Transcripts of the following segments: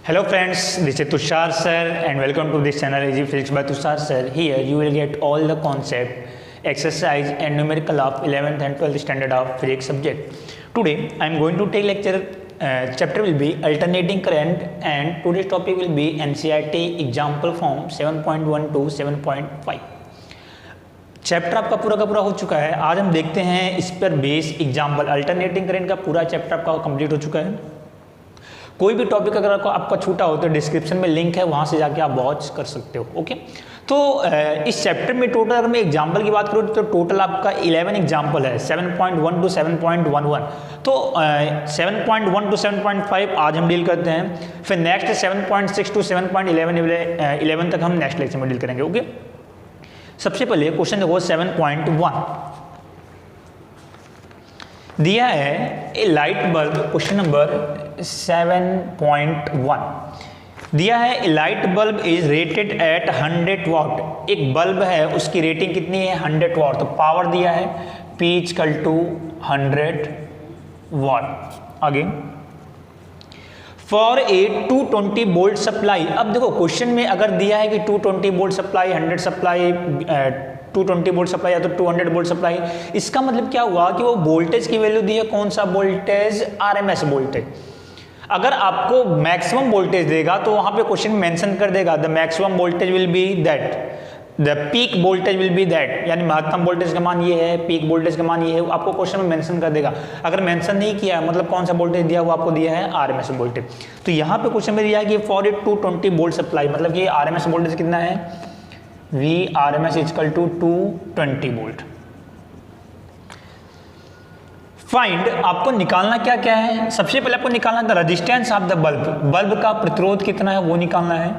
Hello friends, this is Tushar sir and welcome to this channel Easy Physics by Tushar sir. Here you will get all the concept, exercise and numerical of 11th and 12th standard of physics subject. Today I am going to take lecture chapter will be alternating current and today's topic will be NCERT example form 7.1 to 7.5. Chapter आपका पूरा का पूरा हो चुका है. आज हम देखते हैं इस पर बेस एग्जाम्पल अल्टरनेटिंग करंट का पूरा चैप्टर आपका कंप्लीट हो चुका है. कोई भी टॉपिक अगर आपका छूटा हो तो डिस्क्रिप्शन में लिंक है, वहाँ से जाके आप वॉच कर सकते हो. ओके, तो इस चैप्टर में टोटल अगर मैं एग्जाम्पल की बात करूँ तो टोटल आपका 11 एग्जाम्पल है 7.1 टू 7.11. तो 7.1 टू 7.5 आज हम डील करते हैं. फिर नेक्स्ट 7.6 टू 7.11 तक हम नेक्स्ट लेक्चर में डील करेंगे. ओके, सबसे पहले क्वेश्चन देखो 7.1 दिया है. A light bulb, question number 7.1 दिया है. A light bulb is rated at 100 watt. एक बल्ब है उसकी रेटिंग कितनी है 100 वाट. तो पावर दिया है P इक्वल टू 100 वाट. आगे फॉर ए 220 वोल्ट सप्लाई. अब देखो क्वेश्चन में अगर दिया है कि 220 volt supply, 100 supply, 220 volt supply या तो 200 वोल्ट सप्लाई, इसका मतलब क्या हुआ कि वो वोल्टेज की वैल्यू दी है. कौन सा वोल्टेज? RMS voltage. अगर आपको मैक्सिमम वोल्टेज देगा तो वहां पे क्वेश्चन मेंशन कर देगा the maximum voltage will be that, the peak voltage will be that, यानी महत्तम वोल्टेज का मान ये है, पीक वोल्टेज का मान ये है, आपको क्वेश्चन में मेंशन कर देगा. अगर मेंशन नहीं किया है मतलब कौन सा वोल्टेज दिया वो आपको दिया है आरएमएस वोल्टेज. तो यहाँ पे क्वेश्चन में दिया है कि फॉर इट 220 वोल्ट सप्लाई, मतलब कि आरएमएस वोल्टेज कितना है V RMS equal to 220 volt. Find, आपको निकालना क्या क्या है. सबसे पहले आपको निकालना the resistance of the bulb, bulb का प्रतिरोध कितना है वो निकालना है.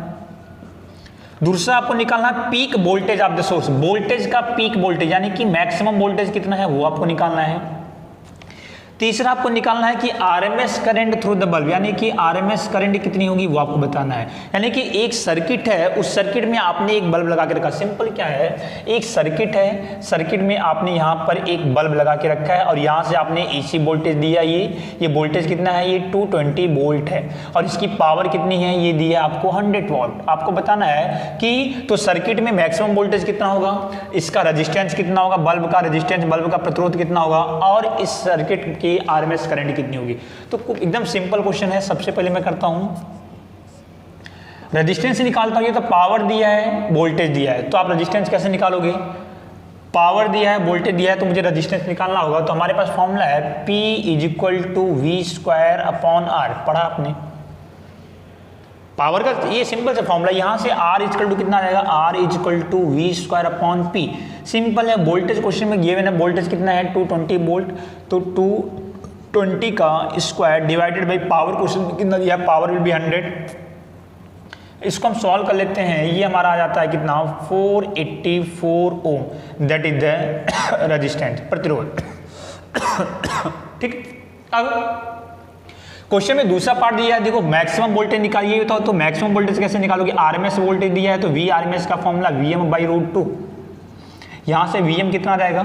दूसरा आपको निकालना peak voltage of the source, voltage का पीक वोल्टेज यानी कि मैक्सिमम वोल्टेज कितना है वो आपको निकालना है. तीसरा आपको निकालना है कि RMS current through the bulb, यानी कि आरएमएस करंट कितनी होगी वो आपको बताना है. यानी कि एक सर्किट है, उस सर्किट में आपने एक बल्ब लगा के रखा. सिंपल क्या है, एक सर्किट है, सर्किट में आपने यहाँ पर एक बल्ब लगा के रखा है और यहाँ से आपने एसी वोल्टेज दिया. ये वोल्टेज कितना है, ये 220 वोल्ट है और इसकी पावर कितनी है, ये दिया आपको 100 वॉट. आपको बताना है कि तो सर्किट में मैक्सिमम वोल्टेज कितना होगा, इसका रेजिस्टेंस कितना होगा, बल्ब का रेजिस्टेंस, बल्ब का प्रतिरोध कितना होगा और इस सर्किट की आरएमएस करंट कितनी होगी. तो एकदम सिंपल क्वेश्चन है. सबसे पहले मैं करता हूं रेजिस्टेंस निकालता हूं. ये तो पावर दिया है, वोल्टेज दिया है, तो आप रेजिस्टेंस कैसे निकालोगे. पावर दिया है, वोल्टेज दिया है, तो मुझे रेजिस्टेंस निकालना होगा. तो हमारे पास फॉर्मूला है P is equal to V square upon R. पढ़ा आपने पावर का, ये सिंपल सा फॉर्मूला. यहां से R इक्वल टू कितना आ जाएगा, R is equal to V square upon P. Simple है. वोल्टेज क्वेश्चन में गिवन है, वोल्टेज कितना है 220 वोल्ट, तो 220 का square divided by power, question में कितना दिया, पावर विल बी 100. इसको हम सॉल्व कर लेते हैं. ये हमारा आ जाता है कितना 484 ओम, दैट इज द रेजिस्टेंस, प्रतिरोध. ठीक. अब क्वेश्चन में दूसरा पार्ट दिया है, देखो मैक्सिमम वोल्टेज निकालिए. तो मैक्सिमम वोल्टेज कैसे निकालोगे, आरएमएस वोल्टेज दिया है तो वी आरएमएस का फॉर्मूला Vm/√2. यहां से Vm कितना आ जाएगा,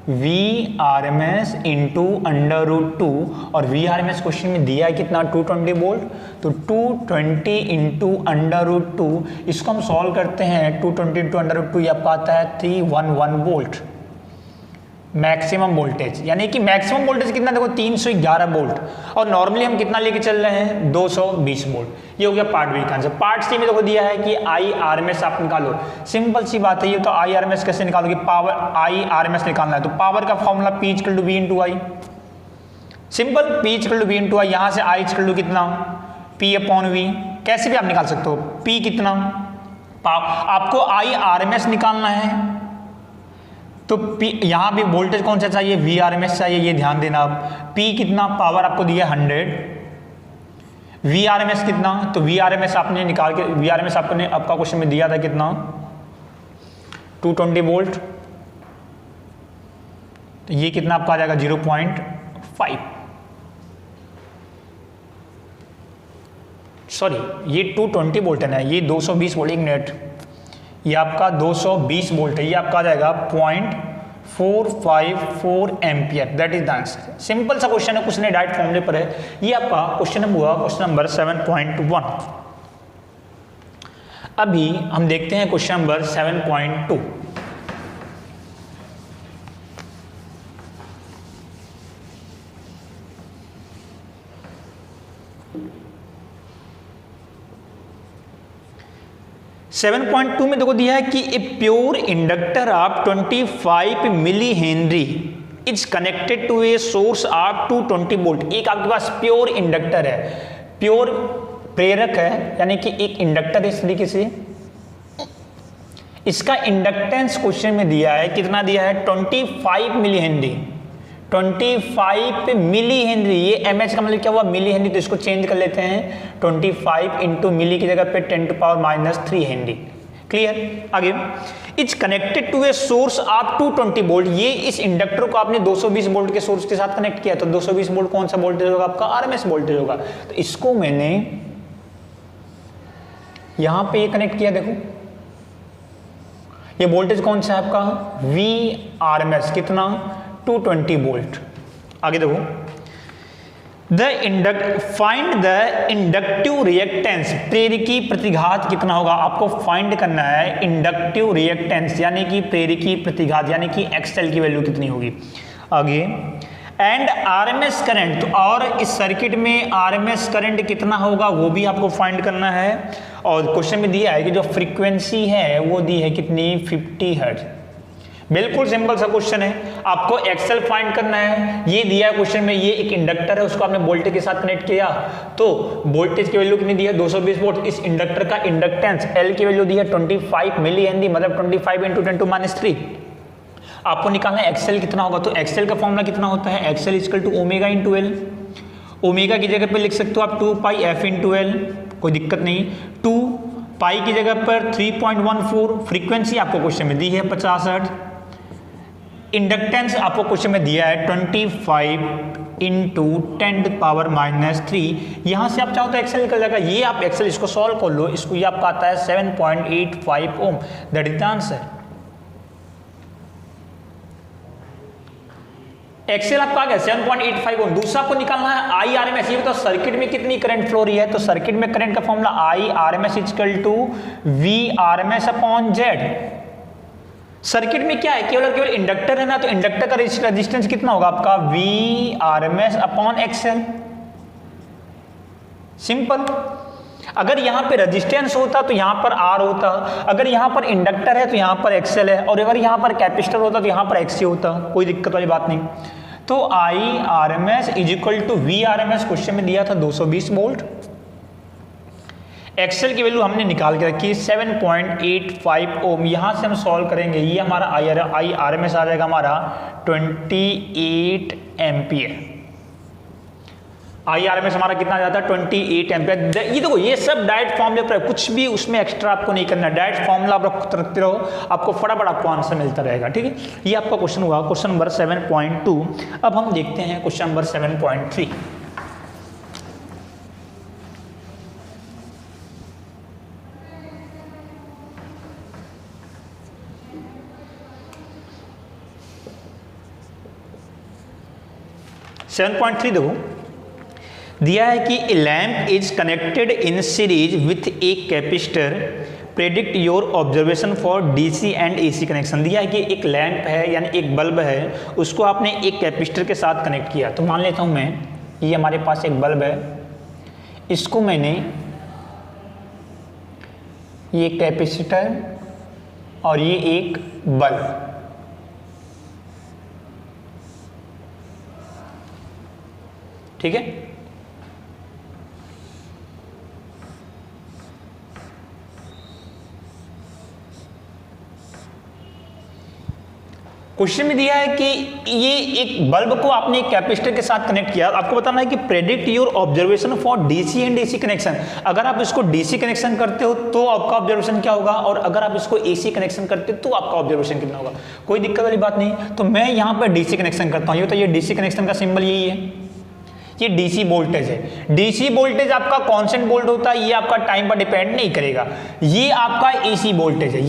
वी आरएमएस इंटू √2 और वी आरएमएस क्वेश्चन में दिया है कितना 220 वोल्ट. तो 220 इंटू √2, इसको हम सॉल्व करते हैं. 220 इंटू √2 ये आपका आता है 311 वोल्ट मैक्सिमम वोल्टेज. यानी कि मैक्सिमम वोल्टेज कितना, देखो 311 वोल्ट और नॉर्मली हम कितना लेके चल रहे हैं 220 वोल्ट. ये हो गया पार्ट बी का आंसर. पार्ट सी में देखो दिया है कि आई आरएमएस आप निकालो. सिंपल सी बात है ये. तो आई आरएमएस कैसे निकालोगे, पावर आई आरएमएस निकालना है तो पावर का formula P equal to V into I. Simple, P equal to V into I. यहाँ से आई इक्वल टू कितना P अपॉन V, कैसे भी आप निकाल सकते हो. P कितना, आपको आई आरएमएस निकालना है तो P, यहाँ भी वोल्टेज कौन सा चाहिए, वी आरएमएस चाहिए, ये ध्यान देना. आप P कितना, पावर आपको दिया 100, वी आरएमएस कितना, तो वी आरएमएस आपने निकाल के, वी आरएमएस आपका क्वेश्चन में दिया था कितना 220 वोल्ट. तो ये कितना आपका आ जाएगा 0.5, सॉरी ये 220 वोल्ट है ना, ये 220 वोल्ट. एक मिनट, ये आपका 220 वोल्ट है, ये आपका आ जाएगा 454 ampere, that is the answer. Simple सा क्वेश्चन है, कुछ नहीं, डायरेक्ट फॉर्मूले पर है। ये आपका क्वेश्चन हुआ क्वेश्चन नंबर 7.1। अभी हम देखते हैं question number 7.2। Seven point two में देखो दिया है कि a pure inductor of 25 milli henry is connected to a source of 220 volt. एक आपके पास प्योर इंडक्टर है, प्योर प्रेरक है, यानी कि एक इंडक्टर इस तरीके से, इसका इंडक्टेंस क्वेश्चन में दिया है, कितना दिया है 25 मिली हेनरी। 25 मिली हेनरी, ये एमएच का मतलब क्या हुआ, मिली हेनरी, तो इसको चेंज कर लेते हैं 25 इंटू मिली की जगह पे 10⁻³ हेनरी। क्लियर। आगे, it's connected to a source of 220 volt. ये इस इंडक्टर को आपने 220 वोल्ट के सोर्स के साथ कनेक्ट किया, तो 220 वोल्ट कौन सा वोल्टेज होगा आपका, आरएमएस वोल्टेज होगा। तो इसको मैंने यहां पे ये कनेक्ट किया, देखो ये वोल्टेज कौन सा है आपका, वी आरएमएस, कितना 220 वोल्ट। आगे देखो, फाइंड द इंडक्टिव रिएक्टेंस, प्रेरकी प्रतिघात कितना होगा, आपको फाइंड करना है इंडक्टिव रिएक्टेंस यानी कि प्रेरकी प्रतिघात, यानी कि एक्सएल की वैल्यू कितनी होगी। आगे, एंड आरएमएस करंट, तो और इस सर्किट में आरएमएस करंट कितना होगा वो भी आपको फाइंड करना है। और क्वेश्चन में दिया है कि जो फ्रीक्वेंसी है वो दी है कितनी, 50 हर्ट्ज। बिल्कुल सिंपल सा क्वेश्चन है, आपको एक्सेल फाइंड करना है। ये दिया है क्वेश्चन में, ये एक इंडक्टर है, उसको आपने वोल्टेज के साथ कनेक्ट किया, तो वोल्टेज की वैल्यू कितनी दी है 220 वोल्ट। इस इंडक्टर का इंडक्टेंस एल की वैल्यू दी है 25 मिली हेनरी, मतलब 25 इंटू 10⁻³ आपको निकालना है एक्सेल कितना होगा। तो एक्सेल का फॉर्मूला कितना होता है, XL equal to omega into L. Omega की जगह पे लिख सकते हो आप 2 f इंटू एल, कोई दिक्कत नहीं। 2 पाई की जगह पर 3.14, फ्रीक्वेंसी आपको क्वेश्चन में दी है 50 हर्ट्ज। इंडक्टेंस आपको क्वेश्चन में दिया है 25 इंटू 10⁻³ यहां से आप चाहो तो एक्सेल निकल जाएगा। ये आप एक्सेल इसको सॉल्व कर लो, इसको ये आपका आता है 7.85 ohm, that is the answer. एक्सेल आपका आ गया 7.85 ओम। दूसरा आपको निकालना है आई आरएमएस। ये बताओ सर्किट में कितनी करंट फ्लो रही है, तो सर्किट में करंट का formula I RMS equal to V RMS upon Z. Circuit में क्या है, केवल इंडक्टर है ना, तो इंडक्टर का रेजिस्टेंस कितना होगा आपका, V RMS upon XL. Simple. अगर यहां पे रेजिस्टेंस होता तो यहां पर आर होता, अगर यहां पर इंडक्टर है तो यहां पर एक्सएल है, और अगर यहां पर कैपेसिटर होता तो यहां पर एक्ससी होता, कोई दिक्कत वाली बात नहीं। तो I RMS is equal to V RMS, question में दिया था 220 वोल्ट। एक्सेल की वैल्यू हमने निकाल के रखी 7.85 ओम। यहां से हम सॉल्व करेंगे, ये हमारा आई आरएमएस आ जाएगा हमारा 28 एम्पियर। आई आरएमएस हमारा कितना आ जाता है 28 एम्पियर। ये देखो ये सब डायरेक्ट फॉर्मूले पर, कुछ भी उसमें एक्स्ट्रा आपको नहीं करना, डायरेक्ट फॉर्मूला आप रखते रहो, आपको फटाफट आपको आंसर मिलता रहेगा। ठीक है, ये आपका क्वेश्चन हुआ क्वेश्चन नंबर 7.2। अब हम देखते हैं क्वेश्चन नंबर 7.3। देखो दिया है कि ए lamp is connected in series with a capacitor, predict your observation for DC and AC connection. दिया है कि एक लैंप है यानी एक बल्ब है, उसको आपने एक कैपेसिटर के साथ कनेक्ट किया। तो मान लेता हूं मैं, ये हमारे पास एक बल्ब है, इसको मैंने ये कैपेसिटर और ये एक बल्ब, ठीक है, क्वेश्चन में दिया है कि ये एक बल्ब को आपने एक कैपेसिटर के साथ कनेक्ट किया। आपको बताना है कि predict your observation for DC and AC connection. अगर आप इसको डीसी कनेक्शन करते हो तो आपका ऑब्जर्वेशन क्या होगा, और अगर आप इसको एसी कनेक्शन करते हो तो आपका ऑब्जर्वेशन कितना होगा। कोई दिक्कत वाली बात नहीं। तो मैं यहां पर डीसी कनेक्शन करता हूं। ये तो ये डीसी कनेक्शन का सिंबल यही है, ये डीसी वोल्टेज है। डीसी वोल्टेज आपका कांस्टेंट वोल्ट होता है, ये आपका टाइम पर डिपेंड नहीं करेगा। ये आपका एसी वोल्टेज है,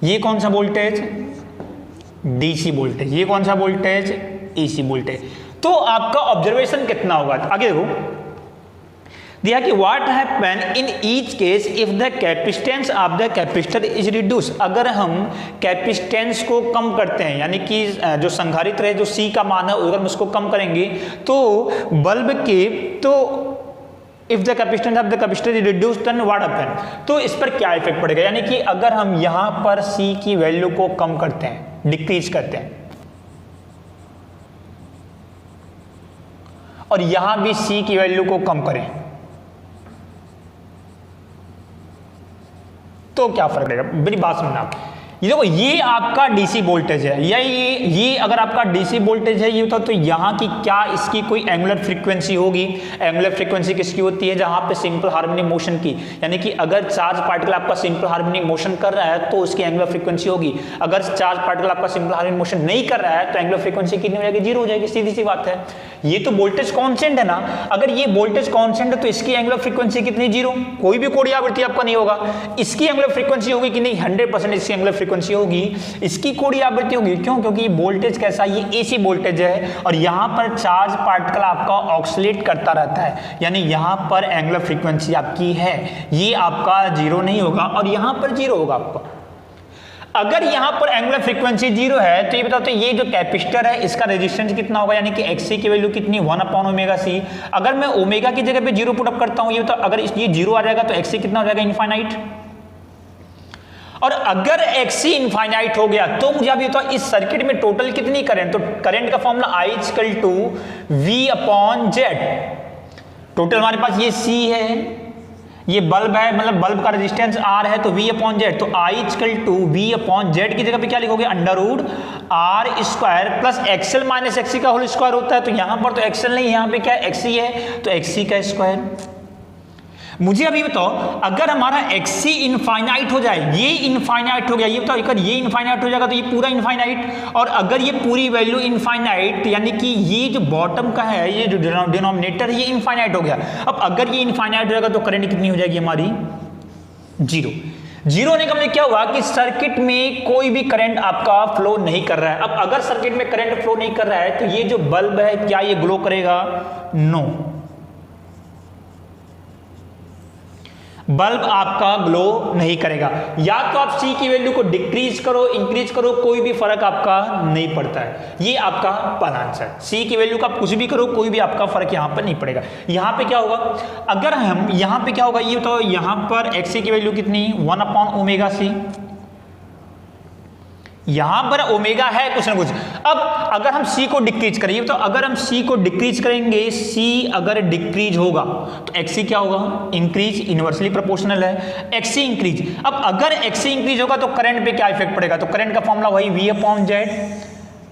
ये कौन सा वोल्टेज, डीसी वोल्टेज, ये कौन सा वोल्टेज, एसी वोल्टेज। तो आपका ऑब्जर्वेशन कितना होगा, आगे देखो दिया कि what happen in each case if the capacitance of the capacitor is reduce. अगर हम कैपेसिटेंस को कम करते हैं, यानी कि जो संधारित्र है, जो सी का मान है, अगर हम उसको कम करेंगे तो बल्ब के, तो if the capacitance of the capacitor is reduce then what happen, तो इस पर क्या इफेक्ट पड़ेगा। यानी कि अगर हम यहां पर सी की वैल्यू को कम करते हैं, डिक्रीज करते हैं, और यहां भी सी की वैल्यू को कम करें, तो क्या फर्क पड़ेगा। मेरी बात सुनना आप, ये देखो ये आपका डीसी वोल्टेज है, या ये अगर आपका डीसी वोल्टेज है ये होता तो यहाँ की क्या इसकी कोई एंगुलर फ्रीक्वेंसी होगी। एंगुलर फ्रीक्वेंसी किसकी होती है, जहाँ पे सिंपल हार्मोनिक मोशन की, यानी कि अगर चार्ज पार्टिकल आपका सिंपल हार्मोनिक मोशन कर रहा है तो उसकी एंगुलर फ्रीक्वेंसी होगी। अगर चार्ज पार्टिकल आपका सिंपल हार्मोनिक मोशन नहीं कर रहा है तो एंगुलर फ्रीक्वेंसी कितनी हो जाएगी, जीरो हो जाएगी, सीधी सी बात है। ये तो वोल्टेज कांस्टेंट है ना, अगर ये वोल्टेज कांस्टेंट है तो इसकी एंगुलर फ्रीक्वेंसी कितनी, जीरो, कोई भी कोणीय आवृत्ति आपका नहीं होगा। इसकी एंगुलर फ्रीक्वेंसी होगी कि नहीं, 100% इसकी एंगुलर फ्रीक्वेंसी होगी, इसकी कोणीय आवृत्ति होगी। क्यों, क्योंकि वोल्टेज कैसा, ये एसी वोल्टेज है और यहां पर चार्ज पार्टिकल आपका ऑक्सीलेट करता रहता है, यानी यहां पर एंगुलर फ्रीक्वेंसी आपकी है, ये आपका जीरो नहीं होगा और यहां पर जीरो होगा आपका। अगर यहां पर एंगुलर फ्रीक्वेंसी जीरो है तो ये बताओ, तो ये जो कैपेसिटर है इसका रेजिस्टेंस कितना होगा, यानी कि एक्सी की वैल्यू कितनी, 1/ओमेगा-c। अगर मैं ओमेगा की जगह पे जीरो पुट अप करता हूं, ये बताओ अगर ये जीरो आ जाएगा तो एक्सी कितना हो जाएगा, इनफाइनाइट। और अगर एक्सी इनफाइनाइट हो गया तो मुझे अभी बताओ इस सर्किट में टोटल कितनी करंट, तो करंट का फॉर्मूला I = V/Z। टोटल हमारे पास ये C है, ये बल्ब है, मतलब बल्ब का रेजिस्टेंस R है, तो V/Z, तो I = V/Z की जगह पे क्या लिखोगे, √R² प्लस XL - XC का होल स्क्वायर होता है। तो यहां पर तो XL नहीं, यहां पे क्या है, XC है, तो XC का स्क्वायर। मुझे अभी बताओ अगर हमारा XC इनफाइनाइट हो जाए, ये इनफाइनाइट हो गया, ये बताओ अगर ये इनफाइनाइट हो जाएगा तो ये पूरा इनफाइनाइट, और अगर ये पूरी वैल्यू इनफाइनाइट, यानी कि ये जो बॉटम का है, ये जो डिनोमिनेटर ये इनफाइनाइट हो गया। अब अगर ये इनफाइनाइट हो जाएगा तो करंट कितनी हो जाएगी हमारी, जीरो। जीरो होने का मतलब क्या हुआ कि सर्किट में कोई भी करंट आपका फ्लो नहीं कर रहा है। अब अगर सर्किट में करंट फ्लो नहीं कर रहा है तो ये जो बल्ब है क्या ये ग्लो करेगा, नो, बल्ब आपका ग्लो नहीं करेगा। या तो आप C की वैल्यू को डिक्रीज करो, इंक्रीज करो, कोई भी फर्क आपका नहीं पड़ता है। ये आपका पहला आंसर, C की वैल्यू का आप कुछ भी करो, कोई भी आपका फर्क यहां पर नहीं पड़ेगा। यहां पे क्या होगा, अगर हम यहां पे क्या होगा ये तो यहां पर XC की वैल्यू कितनी, 1/ओमेगा-c, यहां पर ओमेगा है कुछ ना कुछ। अब अगर हम C को डिक्रीज करेंगे तो अगर हम C को डिक्रीज करेंगे, C अगर डिक्रीज होगा तो XC क्या होगा, इंक्रीज, इनवर्सली प्रोपोर्शनल है, XC इंक्रीज। अब अगर XC इंक्रीज होगा तो करंट पे क्या इफेक्ट पड़ेगा, तो करंट का फॉर्मूला वही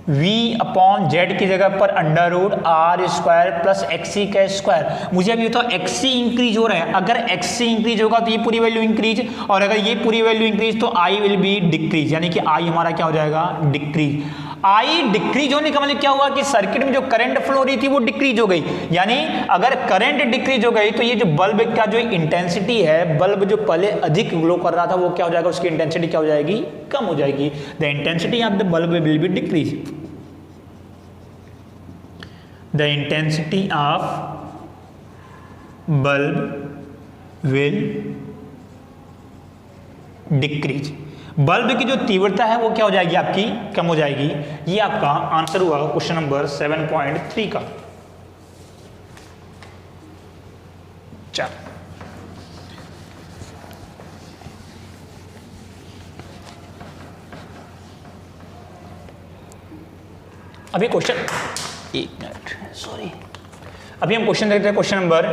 V/Z की जगह पर √R² प्लस XC का स्क्वायर। मुझे अभी बताओ XC इंक्रीज हो रहा है, अगर XC इंक्रीज होगा तो ये पूरी वैल्यू इंक्रीज, और अगर ये पूरी वैल्यू इंक्रीज तो I विल बी डिक्रीज, यानी कि I हमारा क्या हो जाएगा, डिक्रीज। I डिक्रीज होने का मतलब क्या हुआ कि सर्किट में जो करंट फ्लो हो रही थी वो डिक्रीज हो गई। यानी अगर करंट डिक्रीज हो गई तो ये जो बल्ब का जो इंटेंसिटी है, बल्ब जो पहले अधिक ग्लो कर रहा था वो क्या हो जाएगा, उसकी इंटेंसिटी क्या हो जाएगी, कम हो जाएगी। The intensity of the bulb will be decrease, the intensity of bulb will decrease. Bulb की जो तीव्रता है वो क्या हो जाएगी आपकी, कम हो जाएगी। ये आपका आंसर हुआ क्वेश्चन नंबर 7.3 का। चल अभी क्वेश्चन, एक मिनट सॉरी, अभी हम क्वेश्चन देखते हैं क्वेश्चन नंबर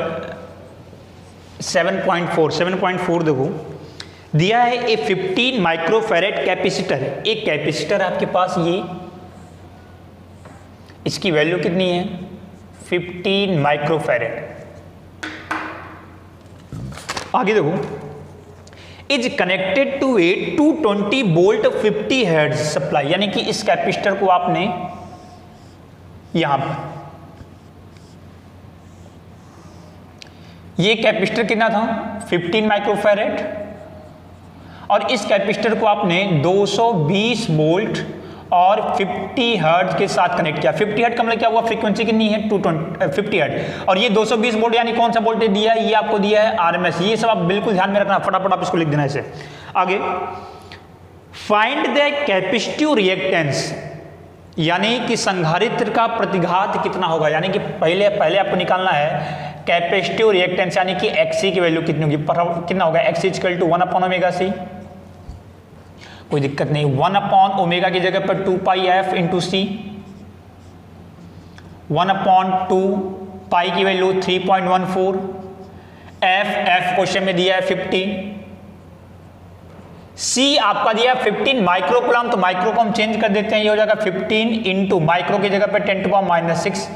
7.4 देखो, दिया है ए 15 माइक्रोफैरेड कैपेसिटर। एक कैपेसिटर आपके पास, ये इसकी वैल्यू कितनी है, 15 माइक्रोफैरेड। आगे देखो, is connected to a 220 volt 50 hertz supply, यानी कि इस कैपेसिटर को आपने यहां पर, ये कैपेसिटर कितना था, 15 माइक्रोफैरेड, और इस कैपेसिटर को आपने 220 वोल्ट और 50 हर्ट्ज के साथ कनेक्ट किया। 50 हर्ट्ज का मतलब क्या हुआ, फ्रीक्वेंसी कितनी है 250 हर्ट्ज, और ये 220 वोल्ट यानी कौन सा वोल्टेज दिया है, ये आपको दिया है आरएमएस। ये सब आप बिल्कुल ध्यान में रखना, फटाफट आप इसको लिख देना ऐसे। आगे फाइंड द कैपेसिटिव रिएक्टेंस, यानी कि संधारित्र का प्रतिघात कितना होगा, यानी कि पहले आपको निकालना है कैपेसिटिव रिएक्टेंस, यानी कि XC की वैल्यू कितनी होगी, कितना होगा XC इक्वल टू 1/ω/C, कोई दिक्कत नहीं, 1/ω की जगह पर 2 पाई f इंटू सी, 1/2 पाई की वैल्यू 3.14, f क्वेश्चन में दिया है 50, C आपका दिया है 15 माइक्रोकूलम, तो माइक्रो को हम चेंज कर देते हैं, ये हो जाएगा 15 इंटू माइक्रो की जगह पे 10⁻⁻6,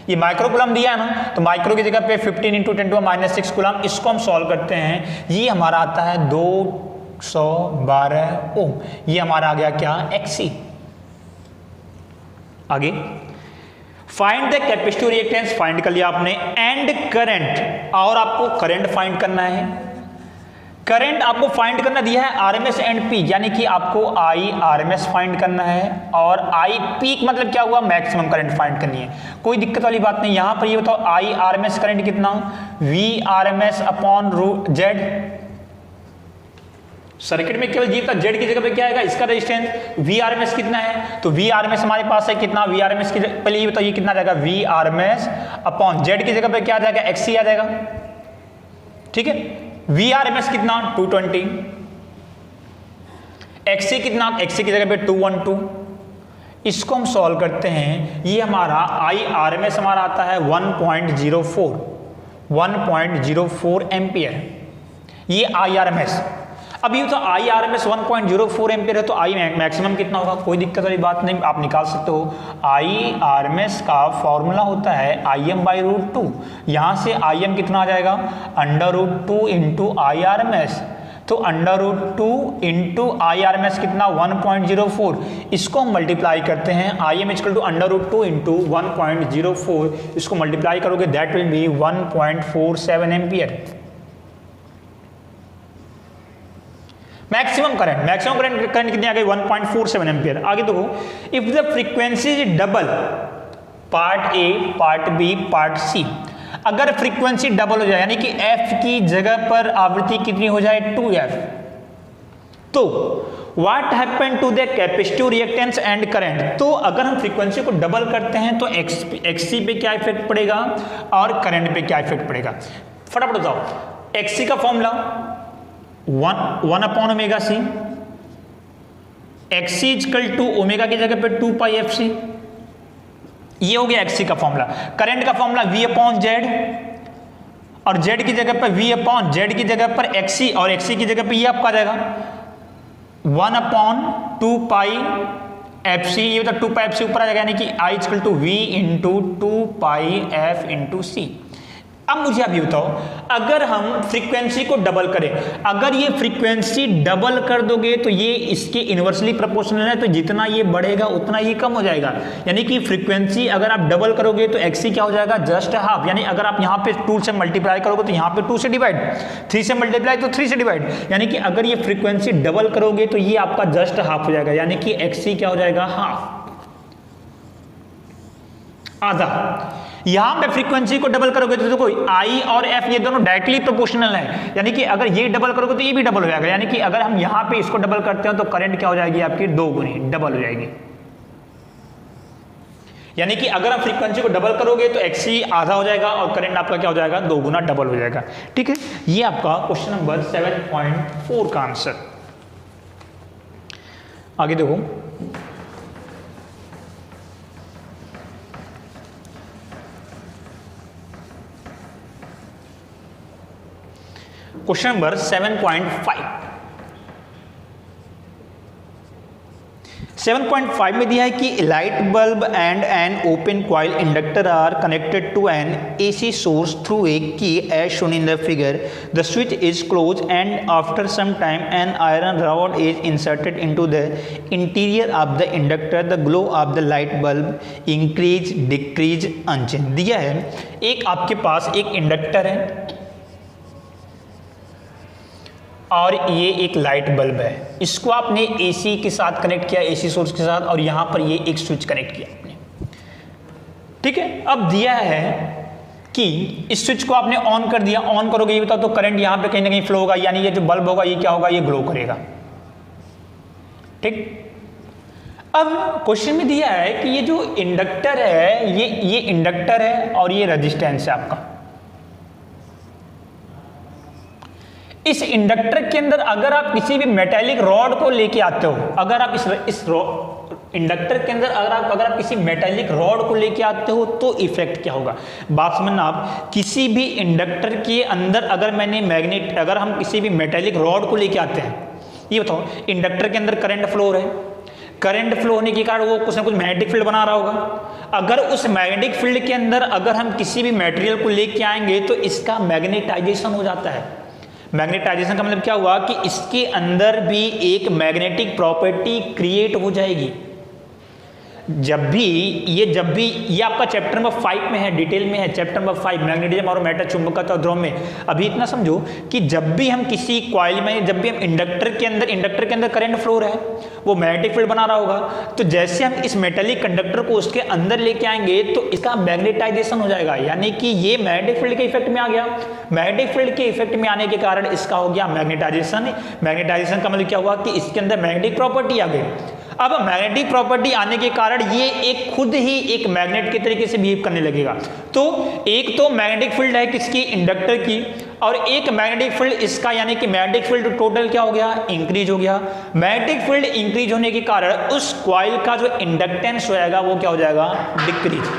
ये माइक्रोकूलम दिया है ना, तो माइक्रो की जगह पे 15 इंटू 10⁻⁶ कूलम, इसको हम सॉल्व करते हैं, ये हमारा आता है 212 ओम, ये हमारा आ गया क्या XC। आगे find the capacitive reactance, find कर लिया आपने, एंड करंट, और आपको करंट फाइंड करना है। करंट आपको फाइंड करना दिया है आरएमएस एंड पीक, यानी कि आपको आई आरएमएस फाइंड करना है और आई पीक मतलब क्या हुआ, मैक्सिमम करंट फाइंड करनी है। कोई दिक्कत वाली बात नहीं, यहां पर ये बताओ आई आरएमएस करंट कितना, V RMS upon Z, circuit में केवल जी था, जेड की जगह पे क्या आएगा इसका रेजिस्टेंस, वी आरएमएस कितना है, तो वी आरएमएस हमारे पास है कितना, वी आरएमएस की पहले ये बताओ ये कितना जाएगा, वी आरएमएस अपॉन जेड की जगह पे क्या आ जाएगा, XC आ जाएगा, ठीक है। वी आरएमएस कितना 220, XC कितना, XC की जगह पे 212, इसको हम सॉल्व करते हैं, ये हमारा आई आरएमएस हमारा आता है 1.04 एम्पियर, ये आई आरएमएस। अब ये तो आई आरएमएस 1.04 एम्पियर है, तो आई मैक्सिमम कितना होगा, कोई दिक्कत वाली बात नहीं, आप निकाल सकते हो। आई आरएमएस का फॉर्मूला होता है Im/√2, यहां से Im कितना आ जाएगा, √2 इंटू आई आरएमएस, तो √2 इंटू आई आरएमएस कितना 1.04, इसको हम मल्टीप्लाई करते हैं, Im इक्वल टू √2 इंटू 1.04, इसको मल्टीप्लाई करोगे that will be 1.47 ampere. Maximum current कितनी आ गई 1.47 एम्पियर। आगे देखो, if the frequency is double, part A, part B, part C, अगर फ्रीक्वेंसी डबल हो जाए यानी कि f की जगह पर आवृत्ति कितनी हो जाए 2f, तो what happen to the capacitive reactance and current, तो अगर हम फ्रीक्वेंसी को डबल करते हैं तो XC पे क्या इफेक्ट पड़ेगा और करंट पे क्या इफेक्ट पड़ेगा, फटाफट बताओ। XC का formula 1/ω/C, XC equal to omega की जगह पे 2 पाई FC, ये हो गया XC का फॉर्मूला। करंट का फॉर्मूला V/Z, और Z की जगह पर V/Z की जगह पर XC, और XC की जगह पे ये आपका आ जाएगा 1/2 पाई FC, ये तो 2 पाई FC ऊपर आ जाएगा, यानी कि I equal to V into 2 pi F into C। अब मुझे अभी बताओ, अगर हम फ्रीक्वेंसी को डबल करें, अगर ये फ्रीक्वेंसी डबल कर दोगे तो ये इसके इनवर्सली प्रोपोर्शनल है, तो जितना ये बढ़ेगा उतना ये कम हो जाएगा, यानी कि फ्रीक्वेंसी अगर आप डबल करोगे तो XC क्या हो जाएगा, जस्ट हाफ, यानी अगर आप यहाँ पे 2 से मल्टीप्लाई करोगे तो यहाँ पे 2 से डिवाइड, 3 से मल्टीप्लाई तो 3 से डिवाइड, यानी कि अगर ये फ्रीक्वेंसी डबल करोगे तो ये आपका जस्ट हाफ हो जाएगा, यानी कि XC क्या हो जाएगा, हाफ, आधा। यहां पे फ्रीक्वेंसी को डबल करोगे तो देखो I और F ये दोनों डायरेक्टली प्रोपोर्शनल है, यानी कि अगर ये डबल करोगे तो ये भी डबल हो जाएगा, यानी कि अगर हम यहां पे इसको डबल करते हैं तो करंट क्या हो जाएगी आपकी 2 गुनी डबल हो जाएगी, यानी कि अगर हम फ्रीक्वेंसी को डबल करोगे तो XC आधा हो जाएगा और करंट आपका क्या हो जाएगा 2 गुना डबल हो जाएगा। ठीक है, ये आपका क्वेश्चन नंबर 7.4 का आंसर। आगे देखो, क्वेश्चन नंबर 7.5 में दिया है कि light bulb and an open coil inductor are connected to an AC source through a key as shown in the figure, the switch is close and after some time an iron rod is inserted into the interior of the inductor, the glow of the light bulb increase decrease unchange. दिया है एक आपके पास एक inductor है और ये एक light bulb है, इसको आपने एसी के साथ कनेक्ट किया, एसी सोर्स के साथ, और यहां पर ये एक स्विच कनेक्ट किया आपने, ठीक है। अब दिया है कि इस स्विच को आपने ऑन कर दिया, ऑन करोगे ये बताओ तो करंट यहां पे कहीं ना कहीं फ्लो होगा, यानी ये जो बल्ब होगा ये क्या होगा, ये ग्लो करेगा, ठीक। अब क्वेश्चन में दिया है कि ये जो इंडक्टर है ये इंडक्टर है और ये रेजिस्टेंस है आपका। इस इंडक्टर के अंदर अगर आप किसी भी मेटेलिक रॉड को लेके आते हो, अगर आप इस इंडक्टर के अंदर अगर आप किसी मेटेलिक रॉड को लेके आते हो तो इफेक्ट क्या होगा। बात समझना आप, किसी भी इंडक्टर के अंदर अगर हम किसी भी मेटेलिक रॉड को लेके आते हैं, ये बताओ इंडक्टर के अंदर करंट फ्लो हो रहा है, करंट फ्लो होने के कारण वो कुछ ना कुछ मैग्नेटिक फील्ड बना रहा होगा। अगर उस मैग्नेटिक फील्ड के अंदर अगर हम किसी भी मटेरियल को लेके आएंगे तो इसका मैग्नेटाइजेशन हो जाता है। मैग्नेटाइजेशन का मतलब क्या हुआ कि इसके अंदर भी एक मैग्नेटिक प्रॉपर्टी क्रिएट हो जाएगी। जब भी ये आपका चैप्टर नंबर 5 में है, डिटेल में है, चैप्टर नंबर 5 मैग्नेटिज्म और मैटर, चुंबकत्व और ध्रुव में। अभी इतना समझो कि जब भी हम किसी कॉइल में, जब भी हम इंडक्टर के अंदर करंट फ्लो रहा है, वो मैग्नेटिक फील्ड बना रहा होगा, तो जैसे हम इस मेटेलिक कंडक्टर को उसके अंदर लेके आएंगे तो इसका मैग्नेटाइजेशन हो जाएगा, यानी कि ये मैग्नेटिक फील्ड के इफेक्ट में आ गया। मैग्नेटिक फील्ड के इफेक्ट में आने के कारण इसका हो गया मैग्नेटाइजेशन। मैग्नेटाइजेशन का मतलब क्या हुआ कि इसके अंदर मैग्नेटिक प्रॉपर्टी आ गई। अब मैग्नेटिक प्रॉपर्टी आने के कारण ये खुद ही एक मैग्नेट के तरीके से बिहेव करने लगेगा। तो एक तो मैग्नेटिक फील्ड है किसकी, इंडक्टर की, और एक मैग्नेटिक फील्ड इसका, यानी कि मैग्नेटिक फील्ड टोटल क्या हो गया, इंक्रीज हो गया। मैग्नेटिक फील्ड इंक्रीज होने के कारण उस कॉइल का जो इंडक्टेंस होएगा वो क्या हो जाएगा, डिक्रीज।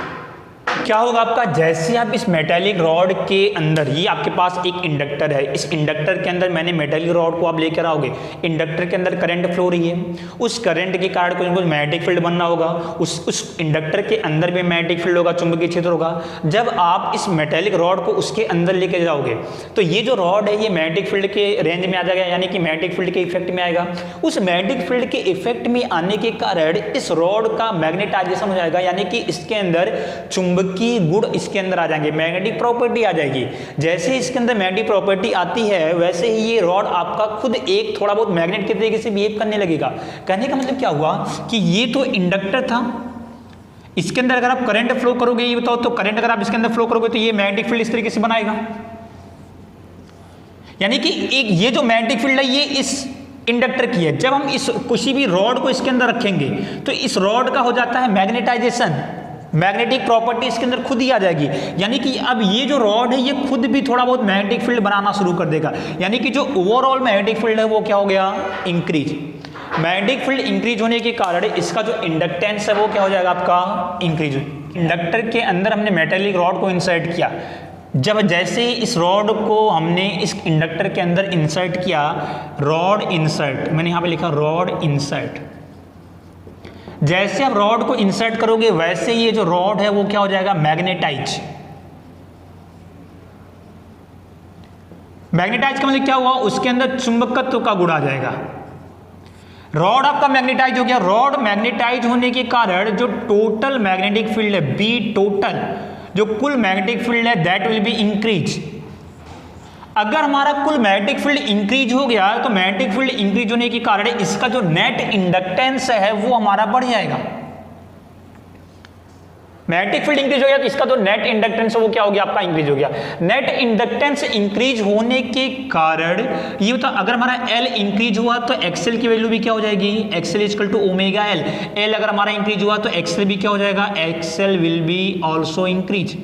क्या होगा आपका, जैसे आप इस मेटेलिक रॉड के अंदर, ये आपके पास एक इंडक्टर है, इस इंडक्टर के अंदर मैंने मेटेलिक रॉड को आप लेकर आओगे, इंडक्टर के अंदर करंट फ्लो रही है, उस करंट के कारण कुछ कुछ मैग्नेटिक फील्ड बनना होगा, उस इंडक्टर के अंदर भी मैग्नेटिक फील्ड होगा, चुंबकीय क्षेत्र होगा। जब आप इस मेटेलिक रॉड को उसके अंदर लेकर जाओगे तो ये जो रॉड है ये मैग्नेटिक फील्ड के रेंज में आ जाएगा, यानी कि मैग्नेटिक फील्ड के इफेक्ट में आएगा। उस मैग्नेटिक फील्ड के इफेक्ट में आने के कारण इस रॉड का मैग्नेटाइजेशन हो जाएगा, यानी कि इसके अंदर चुंबकीय गुण इसके अंदर आ जाएंगे, मैग्नेटिक प्रॉपर्टी आ जाएगी। जैसे इसके अंदर मैग्नेटिक प्रॉपर्टी आती है वैसे ही ये रॉड आपका खुद एक थोड़ा बहुत मैग्नेट के तरीके से बिहेव करने लगेगा। कहने का मतलब क्या हुआ कि ये तो इंडक्टर था, इसके अंदर अगर आप करंट फ्लो करोगे, ये बताओ तो करंट अगर आप इसके अंदर फ्लो करोगे तो ये मैग्नेटिक फील्ड इस तरीके से बनाएगा, यानी कि एक ये जो मैग्नेटिक फील्ड है ये इस इंडक्टर की है। जब हम इस किसी भी रॉड को इसके अंदर रखेंगे तो इस रॉड का हो जाता है मैग्नेटाइजेशन, मैग्नेटिक प्रॉपर्टी इसके अंदर खुद ही आ जाएगी, यानी कि अब ये जो रॉड है ये खुद भी थोड़ा बहुत मैग्नेटिक फील्ड बनाना शुरू कर देगा, यानी कि जो ओवरऑल मैग्नेटिक फील्ड है वो क्या हो गया, इंक्रीज। मैग्नेटिक फील्ड इंक्रीज होने के कारण इसका जो इंडक्टेंस है वो क्या हो जाएगा आपका, इंक्रीज। इंडक्टर के अंदर हमने मेटेलिक रॉड को इंसर्ट किया, जब जैसे ही इस रॉड को हमने इस इंडक्टर के अंदर इंसर्ट किया, रॉड इंसर्ट, मैंने यहां पे लिखा रॉड इंसर्ट, जैसे आप रॉड को इंसर्ट करोगे वैसे ये जो रॉड है वो क्या हो जाएगा, मैग्नेटाइज। मैग्नेटाइज का मतलब क्या हुआ, उसके अंदर चुंबकत्व का गुण आ जाएगा। रॉड आपका मैग्नेटाइज हो गया, रॉड मैग्नेटाइज होने के कारण जो टोटल मैग्नेटिक फील्ड है, बी टोटल, जो कुल मैग्नेटिक फील्ड है दैट विल बी इंक्रीज। अगर हमारा कुल मैग्नेटिक फील्ड इंक्रीज हो गया तो मैग्नेटिक फील्ड इंक्रीज होने के कारण इसका जो नेट इंडक्टेंस है वो हमारा बढ़ जाएगा। मैग्नेटिक फील्ड इंक्रीज हो गया तो इसका जो नेट इंडक्टेंस है वो क्या हो गया, आपका इंक्रीज हो गया। नेट इंडक्टेंस इंक्रीज होने के कारण ये होता, अगर हमारा एल इंक्रीज हुआ तो एक्सएल की वैल्यू भी क्या हो जाएगी, XL equal to omega L. L अगर हमारा इंक्रीज हुआ तो एक्सएल भी क्या हो जाएगा, XL will be also increase,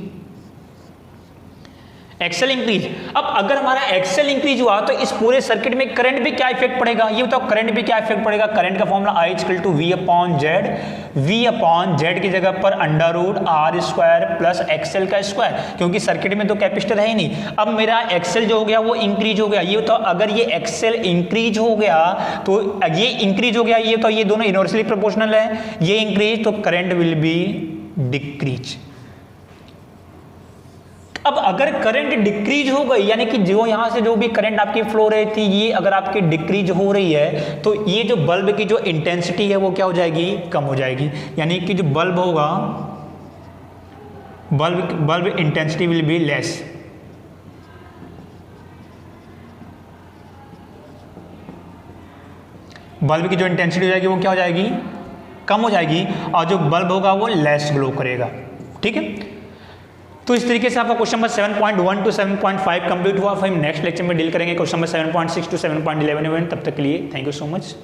XL increase. अब अगर हमारा एक्सेल इंक्रीज हुआ तो इस पूरे सर्किट में करंट भी क्या इफेक्ट पड़ेगा, ये बताओ करंट भी क्या इफेक्ट पड़ेगा। करंट का formula I equal to V upon Z, V upon Z की जगह पर under root R square plus XL का स्क्वायर, क्योंकि सर्किट में तो कैपेसिटर है ही नहीं। अब मेरा एक्सएल जो हो गया वो इंक्रीज हो गया, ये बताओ अगर ये एक्सएल इंक्रीज हो गया तो ये इंक्रीज हो गया, ये तो ये दोनों इनवर्सली प्रोपोर्शनल है, ये इंक्रीज तो करंट विल बी डिक्रीज। अब अगर करंट डिक्रीज हो गई, यानी कि जो यहां से जो भी करंट आपकी फ्लो रही थी ये अगर आपकी डिक्रीज हो रही है तो ये जो बल्ब की जो इंटेंसिटी है वो क्या हो जाएगी, कम हो जाएगी, यानी कि जो बल्ब होगा bulb intensity will be less. Bulb की जो इंटेंसिटी हो जाएगी वो क्या हो जाएगी, कम हो जाएगी, और जो बल्ब होगा वो लेस ग्लो करेगा। ठीक है, तो इस तरीके से आपका क्वेश्चन नंबर 7.1 टू 7.5 कंप्लीट हुआ। फिर हम नेक्स्ट लेक्चर में डील करेंगे क्वेश्चन नंबर 7.6 टू 7.11। तब तक के लिए थैंक यू सो मच।